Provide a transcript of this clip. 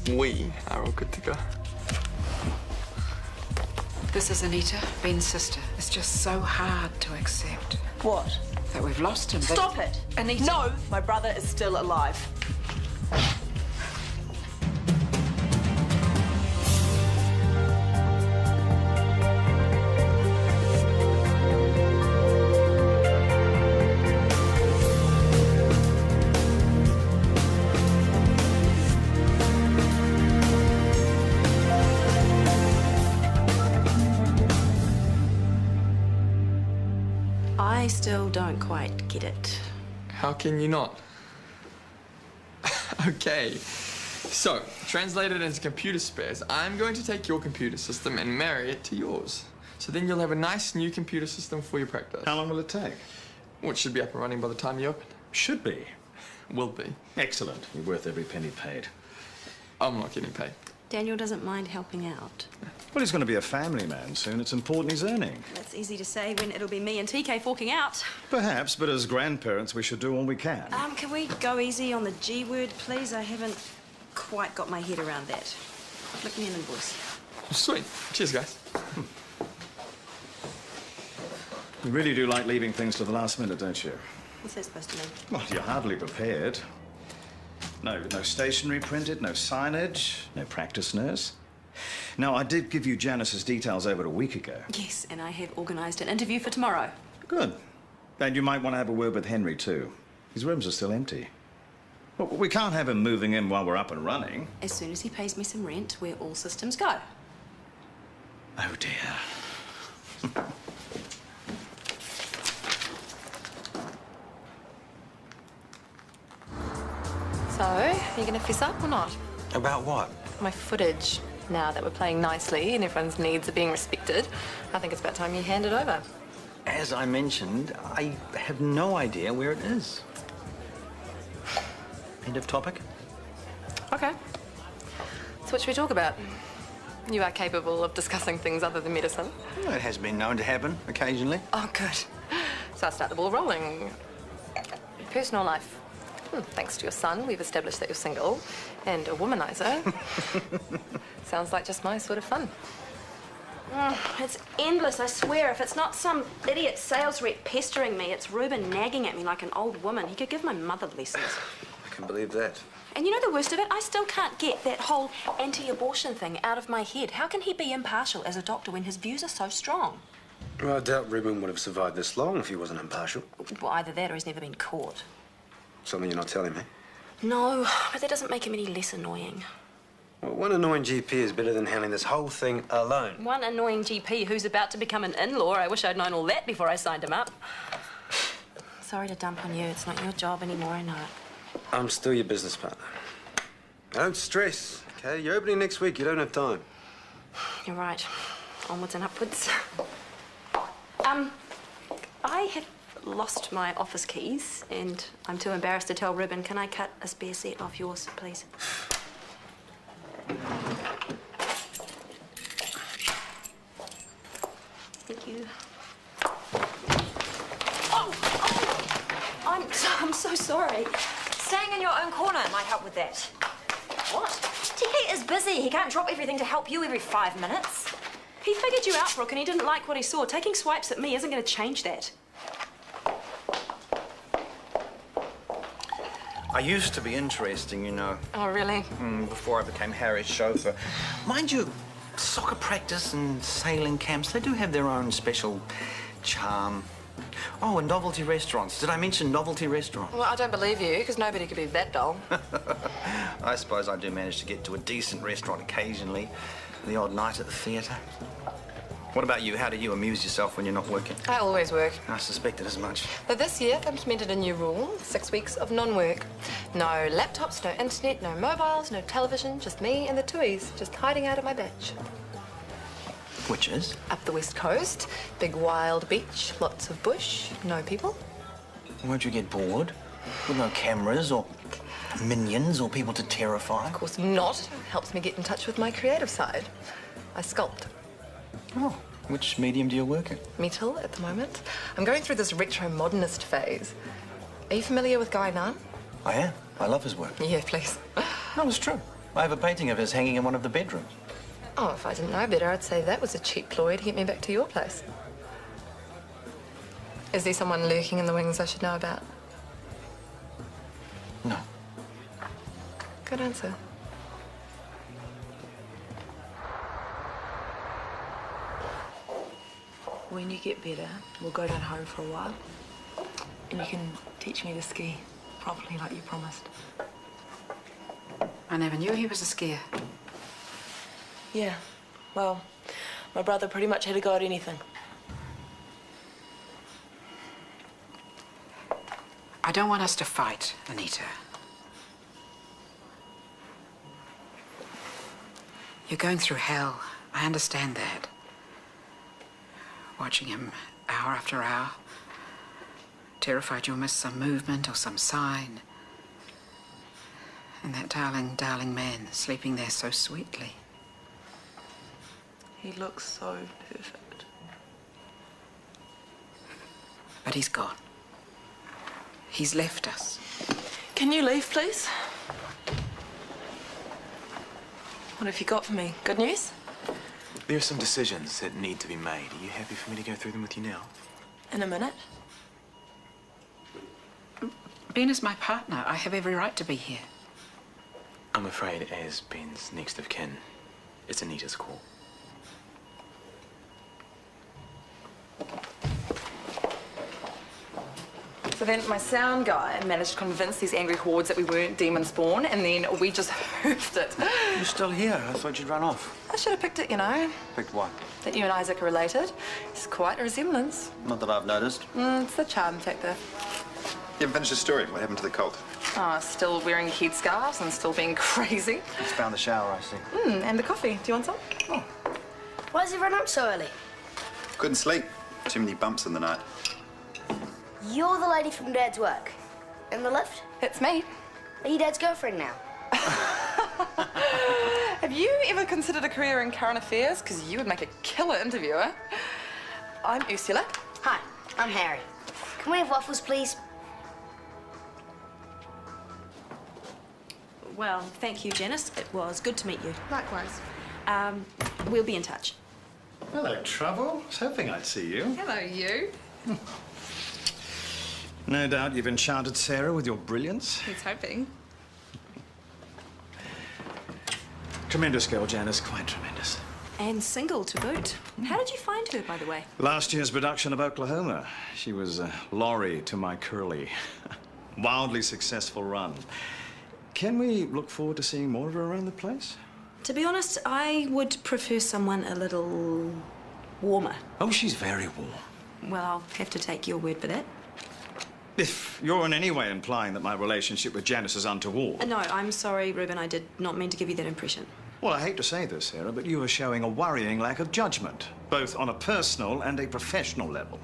we are all good to go. This is Anita, Ben's sister. It's just so hard to accept. What? That we've lost him. Stop it! Anita. No, my brother is still alive. I still don't quite get it. How can you not? Okay, so, translated into computer spares, I'm going to take your computer system and marry it to yours. So then you'll have a nice new computer system for your practice. How long will it take? Well, it should be up and running by the time you open. Should be. Will be. Excellent. You're worth every penny paid. I'm not getting paid. Daniel doesn't mind helping out. Well, he's going to be a family man soon. It's important he's earning. That's easy to say when it'll be me and TK forking out. Perhaps, but as grandparents, we should do all we can. Can we go easy on the G word, please? I haven't quite got my head around that. Flick me an invoice. Sweet. Cheers, guys. You really do like leaving things to the last minute, don't you? What's that supposed to mean? Well, you're hardly prepared. No stationery printed, no signage, no practice nurse. Now, I did give you Janice's details over a week ago. Yes, and I have organised an interview for tomorrow. Good. And you might want to have a word with Henry, too. His rooms are still empty. Well, we can't have him moving in while we're up and running. As soon as he pays me some rent, we're all systems go. Oh, dear. So, are you going to fess up or not? About what? My footage. Now that we're playing nicely and everyone's needs are being respected, I think it's about time you hand it over. As I mentioned, I have no idea where it is. End of topic? Okay. So what should we talk about? You are capable of discussing things other than medicine. Well, it has been known to happen occasionally. Oh, good. So I'll start the ball rolling. Personal life. Thanks to your son, we've established that you're single and a womanizer. Sounds like just my sort of fun. It's endless, I swear. If it's not some idiot sales rep pestering me, it's Ruben nagging at me like an old woman. He could give my mother lessons. I can believe that. And you know the worst of it? I still can't get that whole anti-abortion thing out of my head. How can he be impartial as a doctor when his views are so strong? Well, I doubt Ruben would have survived this long if he wasn't impartial. Well, either that or he's never been caught. Something you're not telling me? No, but that doesn't make him any less annoying. Well, one annoying GP is better than handling this whole thing alone. One annoying GP who's about to become an in-law. I wish I'd known all that before I signed him up. Sorry to dump on you. It's not your job anymore, I know it. I'm still your business partner. Don't stress, okay? You're opening next week. You don't have time. You're right. Onwards and upwards. I have lost my office keys and I'm too embarrassed to tell Ruben. Can I cut a spare set off yours, please? Thank you. I'm so sorry. Staying in your own corner might help with that. What? TK is busy. He can't drop everything to help you every 5 minutes. He figured you out, Brooke, and he didn't like what he saw. Taking swipes at me isn't going to change that. I used to be interesting, you know. Oh, really? Before I became Harry's chauffeur. Mind you, soccer practice and sailing camps, they do have their own special charm. Oh, and novelty restaurants. Did I mention novelty restaurants? Well, I don't believe you, because nobody could be that dull. I suppose I do manage to get to a decent restaurant occasionally. The odd night at the theatre. What about you? How do you amuse yourself when you're not working? I always work. I suspected as much. But this year, I've implemented a new rule, 6 weeks of non-work. No laptops, no internet, no mobiles, no television, just me and the twoies, just hiding out at my beach. Which is? Up the west coast, big wild beach, lots of bush, no people. Won't you get bored? With no cameras or minions or people to terrify? Of course not. It helps me get in touch with my creative side. I sculpt. Oh, which medium do you work in? Metal at the moment. I'm going through this retro-modernist phase. Are you familiar with Guy Nunn? I am. I love his work. Yeah, please. No, it's true. I have a painting of his hanging in one of the bedrooms. Oh, if I didn't know better, I'd say that was a cheap ploy to get me back to your place. Is there someone lurking in the wings I should know about? No. Good answer. When you get better, we'll go down home for a while. And you can teach me to ski properly like you promised. I never knew he was a skier. Yeah, well, my brother pretty much had a go at anything. I don't want us to fight, Anita. You're going through hell. I understand that. Watching him hour after hour, terrified you'll miss some movement or some sign. And that darling, darling man sleeping there so sweetly. He looks so perfect. But he's gone. He's left us. Can you leave, please? What have you got for me? Good news? There are some decisions that need to be made. Are you happy for me to go through them with you now? In a minute. Ben is my partner. I have every right to be here. I'm afraid, as Ben's next of kin, it's Anita's call. So then my sound guy managed to convince these angry hordes that we weren't demon spawn, and then we just hoofed it. You're still here. I thought you'd run off. I should have picked it, you know. Picked what? That you and Isaac are related. It's quite a resemblance. Not that I've noticed. It's the charm factor. You haven't finished the story. What happened to the cult? Oh, still wearing headscarves and still being crazy. It's found the shower, I see. And the coffee. Do you want some? Oh. Why does he run up so early? Couldn't sleep. Too many bumps in the night. You're the lady from Dad's work. In the lift? It's me. Are you Dad's girlfriend now? Have you ever considered a career in current affairs? Because you would make a killer interviewer. I'm Ursula. Hi, I'm Harry. Can we have waffles, please? Well, thank you, Janice. It was good to meet you. Likewise. We'll be in touch. Hello, Trouble. I was hoping I'd see you. Hello, you. No doubt you've enchanted Sarah with your brilliance. He's hoping. Tremendous girl, Janice. Quite tremendous. And single to boot. How did you find her, by the way? Last year's production of Oklahoma. She was Laurie to my Curly. Wildly successful run. Can we look forward to seeing more of her around the place? To be honest, I would prefer someone a little warmer. Oh, she's very warm. Well, I'll have to take your word for that. If you're in any way implying that my relationship with Janice is untoward... No, I'm sorry, Ruben. I did not mean to give you that impression. Well, I hate to say this, Sarah, but you are showing a worrying lack of judgment, both on a personal and a professional level.